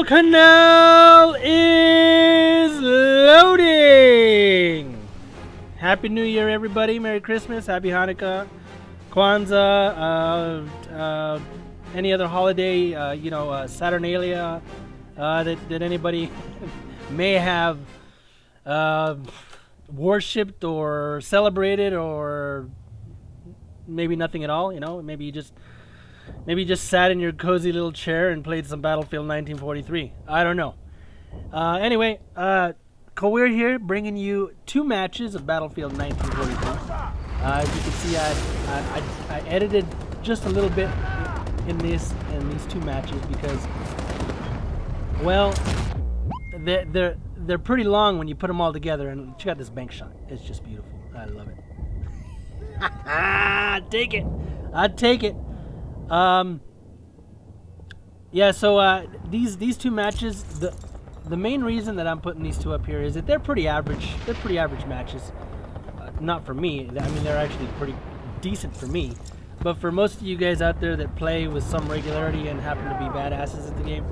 canal is loading. Happy New Year, everybody. Merry Christmas. Happy Hanukkah, Kwanzaa, any other holiday, Saturnalia that anybody may have worshipped or celebrated, or maybe nothing at all. Maybe you just sat in your cozy little chair and played some Battlefield 1943. I don't know. Anyway, Kawil here, bringing you 2 matches of Battlefield 1943. As you can see, I edited just a little bit in these 2 matches because, well, they're pretty long when you put them all together. And check out this bank shot; it's just beautiful. I love it. I'd take it. Yeah, so these 2 matches, the main reason that I'm putting these 2 up here is that they're pretty average. They're pretty average matches. Not for me. I mean, they're actually pretty decent for me. But for most of you guys out there that play with some regularity and happen to be badasses at the game,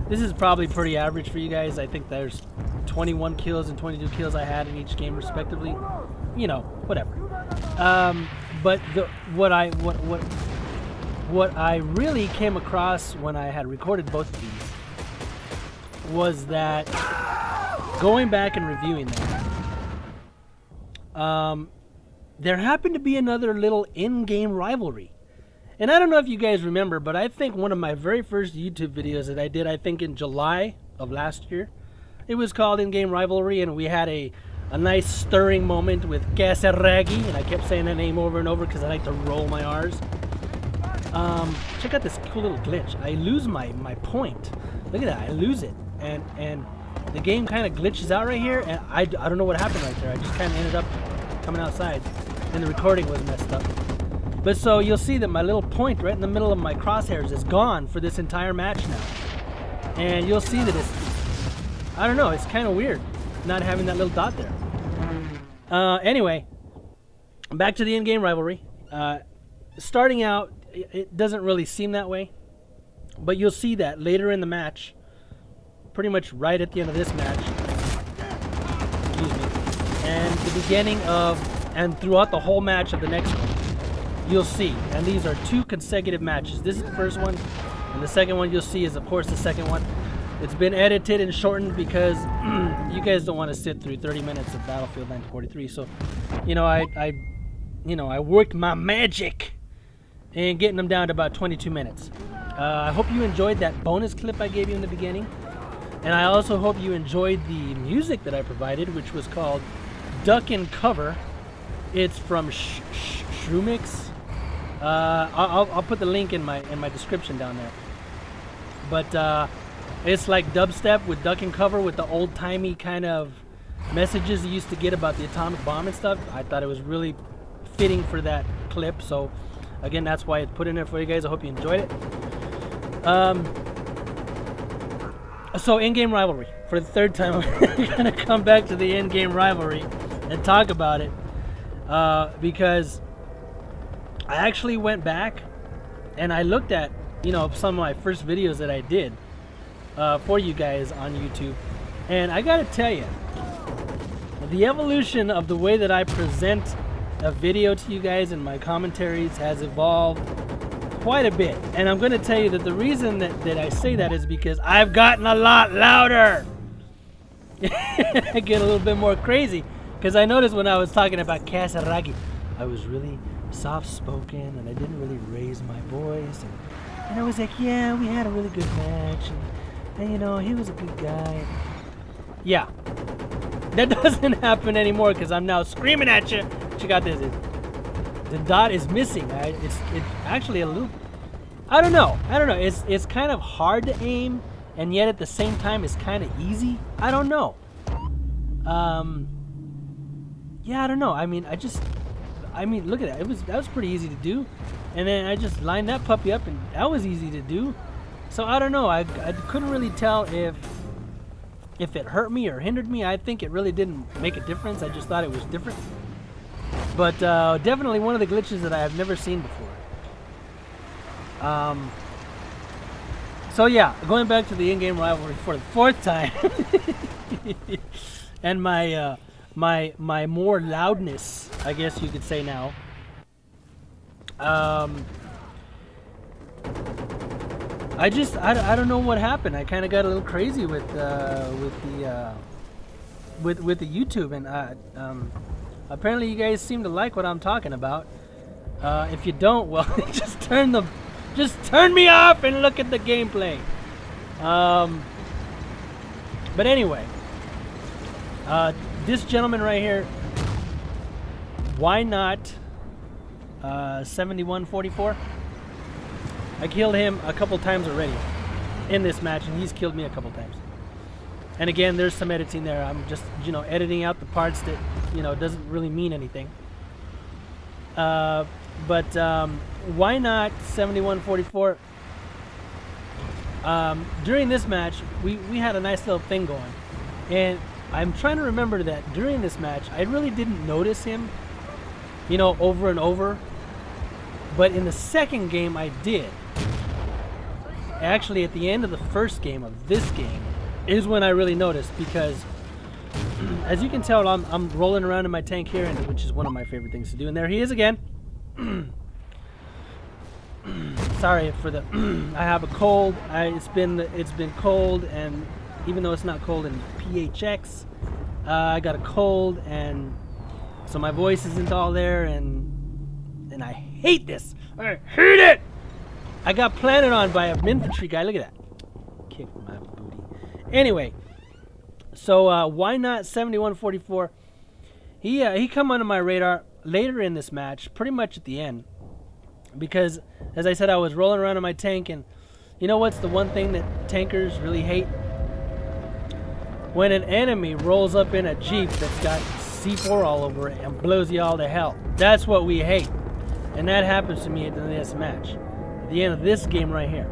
this is probably pretty average for you guys. I think there's 21 kills and 22 kills I had in each game respectively. Whatever. But what I really came across when I had recorded both of these was that going back and reviewing them, there happened to be another little in-game rivalry. And I don't know if you guys remember, but I think one of my very first YouTube videos that I did, I think in July of last year, it was called In-Game Rivalry, and we had a nice stirring moment with Casaragi, and I kept saying that name over and over because I like to roll my R's. Check out this cool little glitch. I lose my point. Look at that, I lose it. And the game kind of glitches out right here, and I don't know what happened right there. I just kind of ended up coming outside, and the recording was messed up. But so you'll see that my little point right in the middle of my crosshairs is gone for this entire match now. And you'll see that I don't know, it's kind of weird not having that little dot there. Anyway, back to the in-game rivalry. Starting out, it doesn't really seem that way, but you'll see that later in the match, pretty much right at the end of this match, and the beginning of, and throughout the whole match of the next one, you'll see, and these are 2 consecutive matches. This is the first one, and the second one you'll see is, of course, the second one. It's been edited and shortened because you guys don't want to sit through 30 minutes of Battlefield 1943. So, I worked my magic in getting them down to about 22 minutes. I hope you enjoyed that bonus clip I gave you in the beginning. And I also hope you enjoyed the music that I provided, which was called Duck and Cover. It's from Shrumix. I'll put the link in my description down there. But it's like dubstep with duck and cover with the old-timey kind of messages you used to get about the atomic bomb and stuff. I thought it was really fitting for that clip. So again, that's why it's put in there for you guys. I hope you enjoyed it. So in-game rivalry. For the 3rd time, I'm going to come back to the in-game rivalry and talk about it. Because I actually went back and I looked at, some of my first videos that I did for you guys on YouTube. And I got to tell you, the evolution of the way that I present a video to you guys and my commentaries has evolved quite a bit. And I'm going to tell you that the reason that I say that is because I've gotten a lot louder. I get a little bit more crazy because I noticed when I was talking about Casaragi, I was really soft-spoken and I didn't really raise my voice. And I was like, yeah, we had a really good match. And he was a good guy. Yeah. That doesn't happen anymore because I'm now screaming at you. Check out this. The dot is missing. It's actually a loop. I don't know. It's kind of hard to aim, and yet at the same time it's kind of easy. I don't know. Yeah, I don't know. I mean, look at that. That was pretty easy to do, and then I just lined that puppy up, and that was easy to do. So I don't know. I couldn't really tell if it hurt me or hindered me. I think it really didn't make a difference. I just thought it was different. But definitely one of the glitches that I have never seen before. So So yeah, going back to the in-game rivalry for the fourth time, and my more loudness, I guess you could say now. I don't know what happened. I kind of got a little crazy with the YouTube, and apparently you guys seem to like what I'm talking about. If you don't, well, just turn me off and look at the gameplay. But anyway, this gentleman right here, why not 7144? I killed him a couple times already in this match, and he's killed me a couple times. And again, there's some editing there. I'm just, editing out the parts that, doesn't really mean anything. But why not 7144? During this match, we had a nice little thing going. And I'm trying to remember that during this match, I really didn't notice him, over and over. But in the second game, I did. Actually, at the end of the first game of this game is when I really noticed, because as you can tell, I'm rolling around in my tank here, which is one of my favorite things to do. And there he is again. Sorry for the I have a cold. It's been cold, and even though it's not cold in PHX, I got a cold, and so my voice isn't all there, and I hate this. I hate it. I got planted on by an infantry guy. Look at that. Kick my booty. Anyway, so why not 7144? He come onto my radar later in this match, pretty much at the end, because as I said, I was rolling around in my tank, and you know what's the one thing that tankers really hate? When an enemy rolls up in a Jeep that's got C4 all over it and blows you all to hell. That's what we hate. And that happens to me at this match. At the end of this game right here.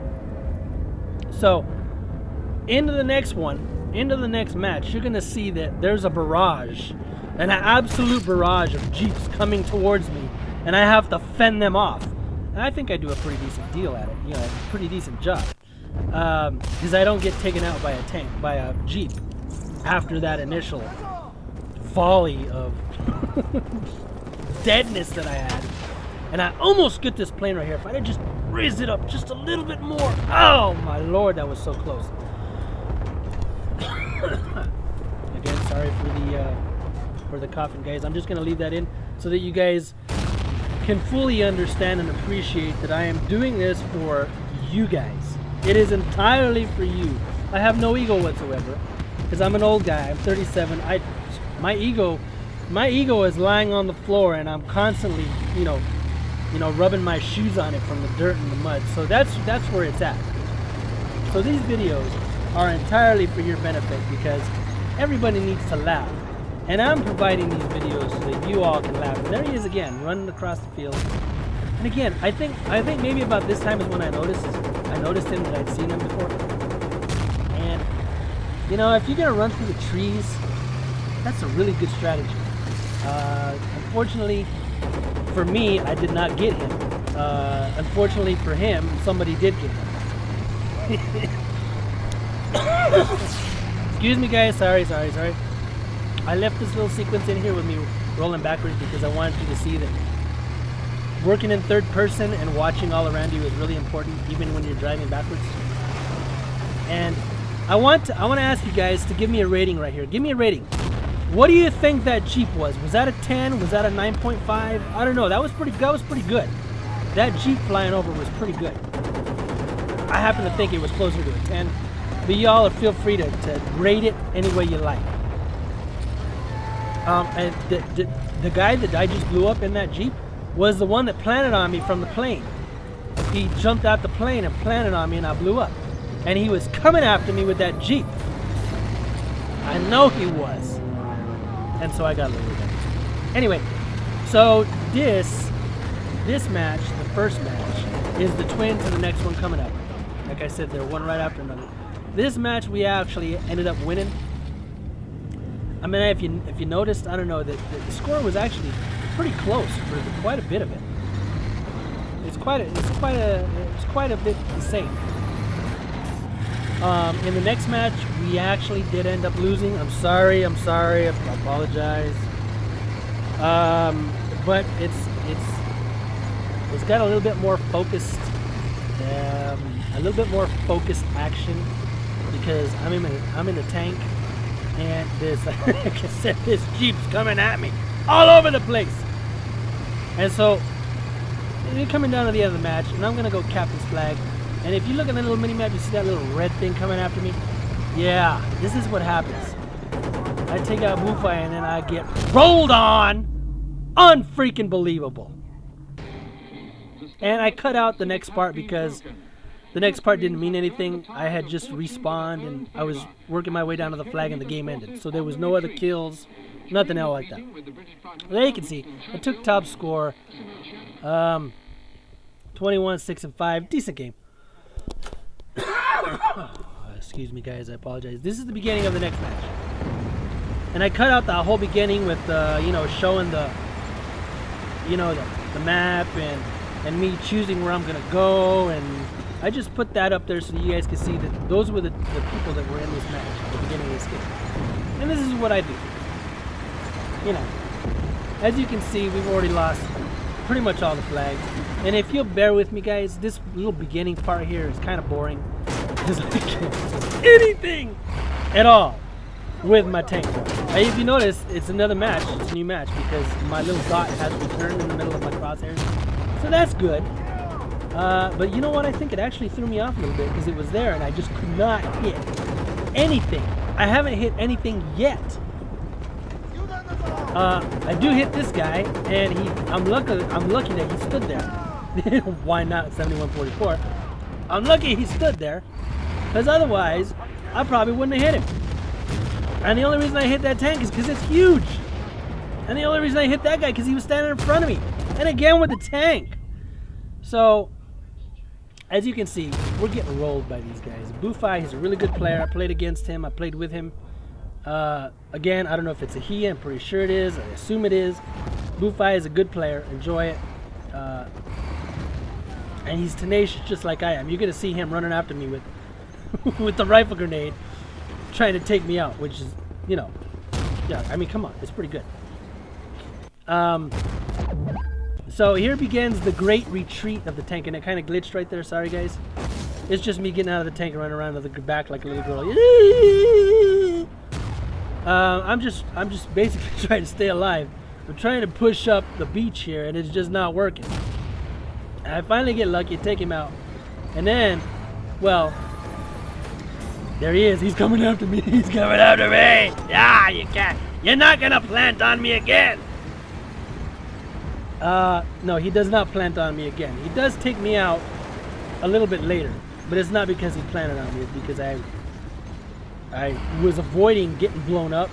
So, into the next match, you're going to see that there's a barrage. An absolute barrage of Jeeps coming towards me. And I have to fend them off. And I think I do a pretty decent deal at it. A pretty decent job. Because I don't get taken out by a Jeep after that initial volley of deadness that I had. And I almost get this plane right here. If I had just raised it up just a little bit more. Oh my lord, that was so close. Again, sorry for the coughing, guys. I'm just gonna leave that in so that you guys can fully understand and appreciate that I am doing this for you guys. It is entirely for you. I have no ego whatsoever, because I'm an old guy. I'm 37. My ego is lying on the floor, and I'm constantly, rubbing my shoes on it from the dirt and the mud. So that's where it's at. So these videos are entirely for your benefit, because everybody needs to laugh. And I'm providing these videos so that you all can laugh. And there he is again, running across the field. And again, I think maybe about this time is when I noticed him, that I'd seen him before. And if you're gonna run through the trees, that's a really good strategy. Unfortunately for me, I did not get him. Unfortunately for him, somebody did get him. Excuse me, guys. Sorry. I left this little sequence in here with me rolling backwards because I wanted you to see that working in third person and watching all around you is really important, even when you're driving backwards. And I want to ask you guys to give me a rating right here. Give me a rating. What do you think that Jeep was? Was that a 10? Was that a 9.5? I don't know. That was pretty good. That Jeep flying over was pretty good. I happen to think it was closer to a 10. But y'all feel free to rate it any way you like. And the guy that I just blew up in that Jeep was the one that planted on me from the plane. He jumped out the plane and planted on me, and I blew up. And he was coming after me with that Jeep. I know he was. And so I got a little bit. Anyway, so this match, the first match, is the twin to the next one coming up. Like I said, they're one right after another. This match we actually ended up winning. I mean, if you noticed, I don't know, the score was actually pretty close for quite a bit of it. It's quite a bit the same. In the next match, we actually did end up losing. I'm sorry. I apologize. But it's got a little bit more focused, action because I'm in the tank, and this, like I said, this Jeep's coming at me all over the place. And so you're coming down to the end of the match, and I'm gonna go captain's flag. And if you look at the little mini map, you see that little red thing coming after me. Yeah, this is what happens. I take out Bufi and then I get rolled on. Unfreaking believable. And I cut out the next part because the next part didn't mean anything. I had just respawned and I was working my way down to the flag and the game ended. So there was no other kills, nothing else like that. There you can see, I took top score. 21, 6, and 5. Decent game. Excuse me, guys. I apologize. This is the beginning of the next match. And I cut out the whole beginning with, showing the map and me choosing where I'm going to go. And I just put that up there so that you guys can see that those were the people that were in this match at the beginning of this game. And this is what I do. As you can see, we've already lost pretty much all the flags. And if you'll bear with me, guys, this little beginning part here is kind of boring because I can't do anything at all with my tank. If you notice, it's another match. It's a new match because my little dot has returned in the middle of my crosshairs. So that's good. But you know what? I think it actually threw me off a little bit because it was there and I just could not hit anything. I haven't hit anything yet. I do hit this guy, and I'm lucky that he stood there. Why not 7144? I'm lucky he stood there, because otherwise, I probably wouldn't have hit him. And the only reason I hit that tank is because it's huge. And the only reason I hit that guy because he was standing in front of me. And again with the tank. So, as you can see, we're getting rolled by these guys. Bufi, he's a really good player. I played against him. I played with him. Again, I don't know if it's a he. I'm pretty sure it is. I assume it is. Bufi is a good player. Enjoy it. And he's tenacious just like I am. You're going to see him running after me with with the rifle grenade trying to take me out, which is, yeah, I mean, come on. It's pretty good. So here begins the great retreat of the tank, and it kind of glitched right there. Sorry, guys. It's just me getting out of the tank and running around to the back like a little girl. I'm just basically trying to stay alive. I'm trying to push up the beach here, and it's just not working. And I finally get lucky, take him out, and then, well, there he is. He's coming after me. He's coming after me. Yeah, you can't. You're not gonna plant on me again. No, he does not plant on me again. He does take me out a little bit later, but it's not because he planted on me. It's because I was avoiding getting blown up,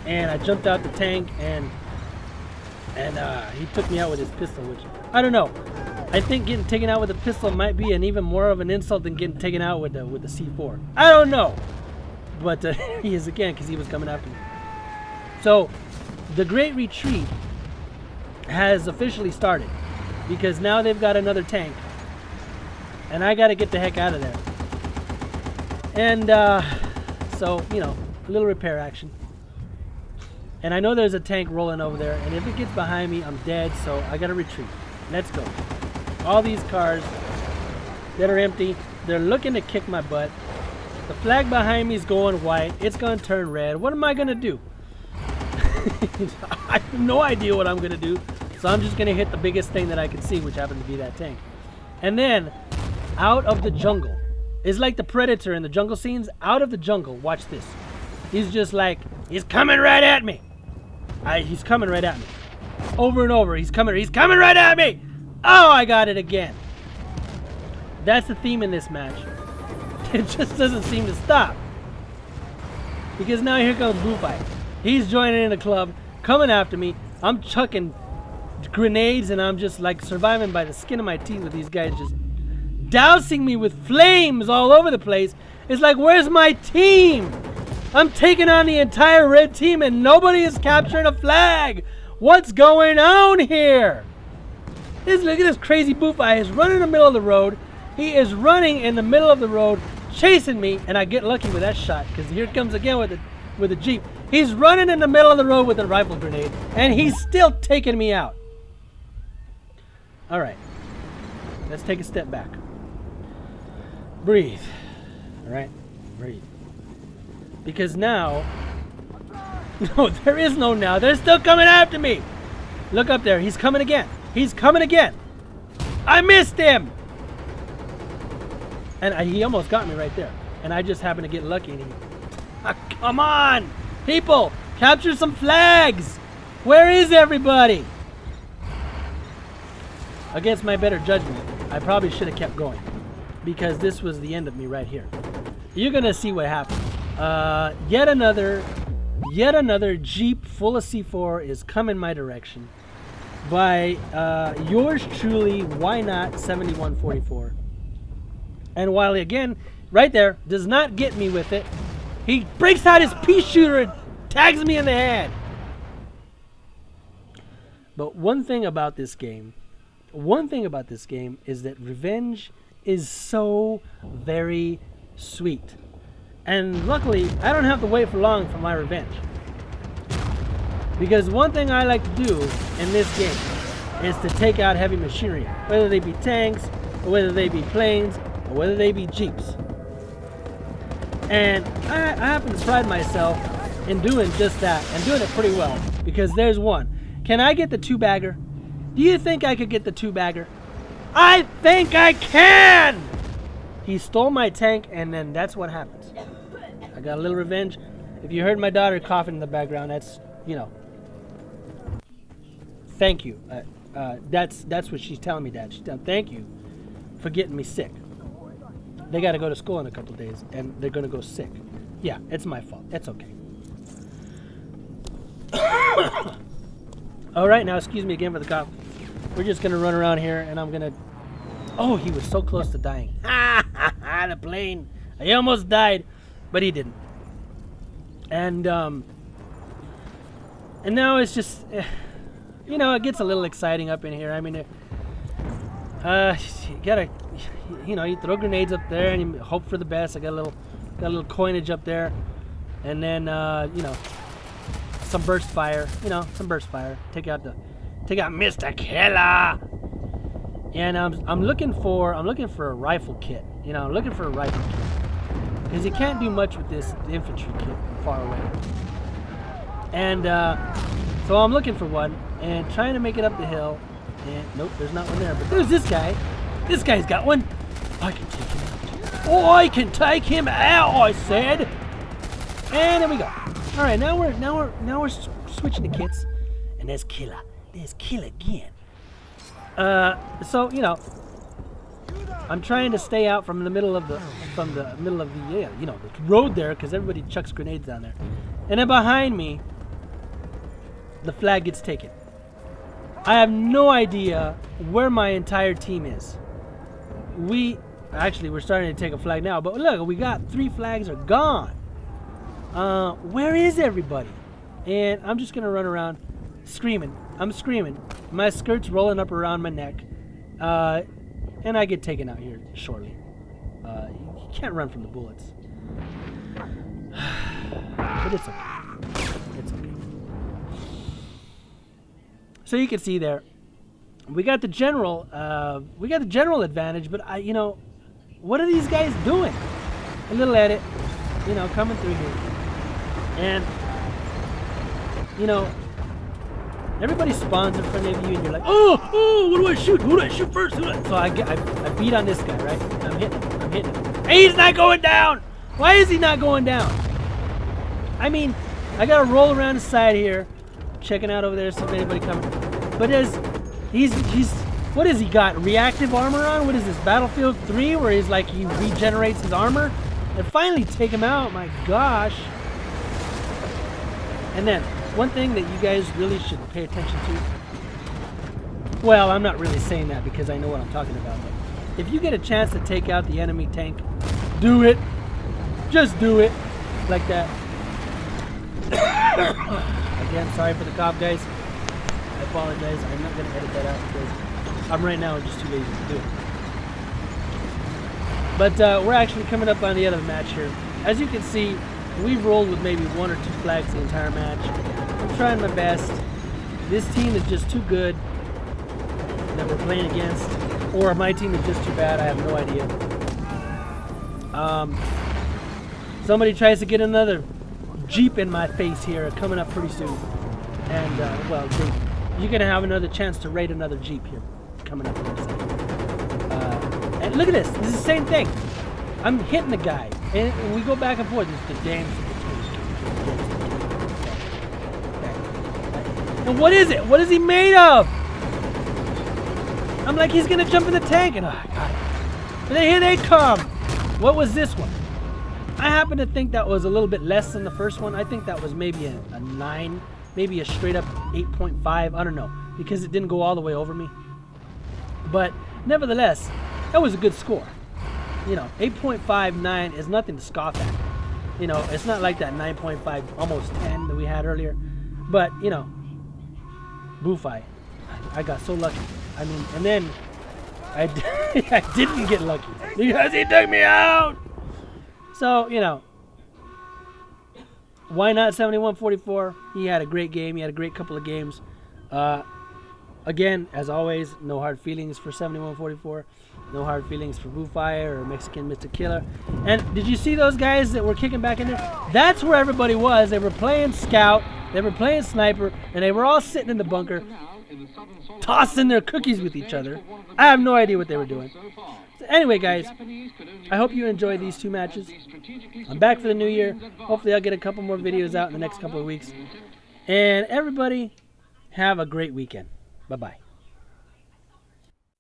and I jumped out the tank, and he took me out with his pistol, which I don't know. I think getting taken out with a pistol might be an even more of an insult than getting taken out with the C4. I don't know, but he is again because he was coming after me. So the Great Retreat has officially started because now they've got another tank, and I got to get the heck out of there. And so, a little repair action. And I know there's a tank rolling over there, and if it gets behind me, I'm dead, so I gotta retreat. Let's go. All these cars that are empty, they're looking to kick my butt. The flag behind me is going white. It's gonna turn red. What am I gonna do? I have no idea what I'm gonna do, so I'm just gonna hit the biggest thing that I can see, which happens to be that tank. And then, out of the jungle, it's like the Predator in the jungle scenes. Out of the jungle, watch this. He's just like, he's coming right at me. He's coming right at me. Over and over, he's coming right at me. Oh, I got it again. That's the theme in this match. It just doesn't seem to stop. Because now here comes Bufi. He's joining in the club, coming after me. I'm chucking grenades, and I'm just like surviving by the skin of my teeth with these guys just dousing me with flames all over the place. It's like, where's my team? I'm taking on the entire red team and nobody is capturing a flag. What's going on here? Look at this crazy Bufi. He's running in the middle of the road. He is running in the middle of the road, chasing me, and I get lucky with that shot because here it comes again with a Jeep. He's running in the middle of the road with a rifle grenade, and he's still taking me out. All right, let's take a step back. Breathe. All right, breathe. Because now, no, there is no now. They're still coming after me. Look up there. He's coming again. He's coming again. I missed him. And he almost got me right there. And I just happened to get lucky. And come on, people, capture some flags. Where is everybody? Against my better judgment, I probably should have kept going because this was the end of me right here. You're gonna see what happens. Yet another Jeep full of C4 is coming my direction by yours truly. Why not 7144? And while again, right there, does not get me with it, he breaks out his pea shooter and tags me in the head. But one thing about this game is that revenge is so very sweet. And luckily, I don't have to wait for long for my revenge. Because one thing I like to do in this game is to take out heavy machinery, whether they be tanks, or whether they be planes, or whether they be Jeeps. And I happen to pride myself in doing just that, and doing it pretty well. Because there's one. Can I get the 2-bagger? Do you think I could get the 2-bagger? I think I can! He stole my tank, and then that's what happens. I got a little revenge. If you heard my daughter coughing in the background, that's, you know, thank you. That's what she's telling me, Dad. She's telling, thank you for getting me sick. They got to go to school in a couple days, and they're going to go sick. Yeah, it's my fault. It's okay. All right, now excuse me again for the cop. We're just going to run around here, and I'm going to... Oh, he was so close to dying. The plane. He almost died, but he didn't. And now it's just... You know, it gets a little exciting up in here. I mean, you gotta... You know, you throw grenades up there and you hope for the best. I got a little coinage up there, and then you know, some burst fire. You know, some burst fire. Take out Mr. Killer. And I'm looking for a rifle kit. You know, I'm looking for a rifle kit because you can't do much with this infantry kit from far away. And so I'm looking for one and trying to make it up the hill. And nope, there's not one there. But there's this guy. This guy's got one. I can take him out. Oh, I can take him out, I said. And there we go. All right, now we're switching to kits, and there's Killer. There's Killer again. So you know, I'm trying to stay out from the middle of the you know, the road there, because everybody chucks grenades down there. And then behind me, the flag gets taken. I have no idea where my entire team is. We're starting to take a flag now, but look, we got 3 flags are gone. Where is everybody? And I'm just gonna run around screaming. I'm screaming. My skirt's rolling up around my neck, and I get taken out here shortly. You can't run from the bullets, but it's okay. It's okay. So you can see there, we got the general advantage, but you know, what are these guys doing? A little edit, you know, coming through here, and you know, everybody spawns in front of you, and you're like, oh, what do I shoot? Who do I shoot first? So I beat on this guy, right? I'm hitting him. And he's not going down. Why is he not going down? I mean, I gotta roll around the side here, checking out over there, see if anybody coming. But he's what has he got? Reactive armor on? What is this, Battlefield 3, where he's like, he regenerates his armor? And finally take him out, my gosh. And then, one thing that you guys really should pay attention to. Well, I'm not really saying that because I know what I'm talking about. But if you get a chance to take out the enemy tank, do it. Just do it. Like that. Again, sorry for the cop, guys. I apologize. I'm not going to edit that out because I'm right now just too lazy to do it. But we're actually coming up on the other match here. As you can see, we've rolled with maybe 1 or 2 flags the entire match. I'm trying my best. This team is just too good that we're playing against, or my team is just too bad. I have no idea. Somebody tries to get another Jeep in my face here coming up pretty soon. And, well, you're going to have another chance to raid another Jeep here coming up in a second. And look at this. This is the same thing. I'm hitting the guy. And we go back and forth. It's the damn. And what is it? What is he made of? I'm like, he's going to jump in the tank. And, oh, God. And then here they come. What was this one? I happen to think that was a little bit less than the first one. I think that was maybe a 9. Maybe a straight up 8.5. I don't know. Because it didn't go all the way over me. But nevertheless, that was a good score. You know, 8.59 is nothing to scoff at. You know, it's not like that 9.5, almost 10 that we had earlier. But, you know, Boofi, I got so lucky. I mean, and then I didn't get lucky because he took me out. So, you know, why not 7144? He had a great game. He had a great couple of games. Again, as always, no hard feelings for 7144. No hard feelings for Boofire or Mexican Mr. Killer. And did you see those guys that were kicking back in there? That's where everybody was. They were playing Scout, they were playing Sniper, and they were all sitting in the bunker, tossing their cookies with each other. I have no idea what they were doing. So anyway, guys, I hope you enjoyed these 2 matches. I'm back for the new year. Hopefully I'll get a couple more videos out in the next couple of weeks. And everybody, have a great weekend. Bye-bye.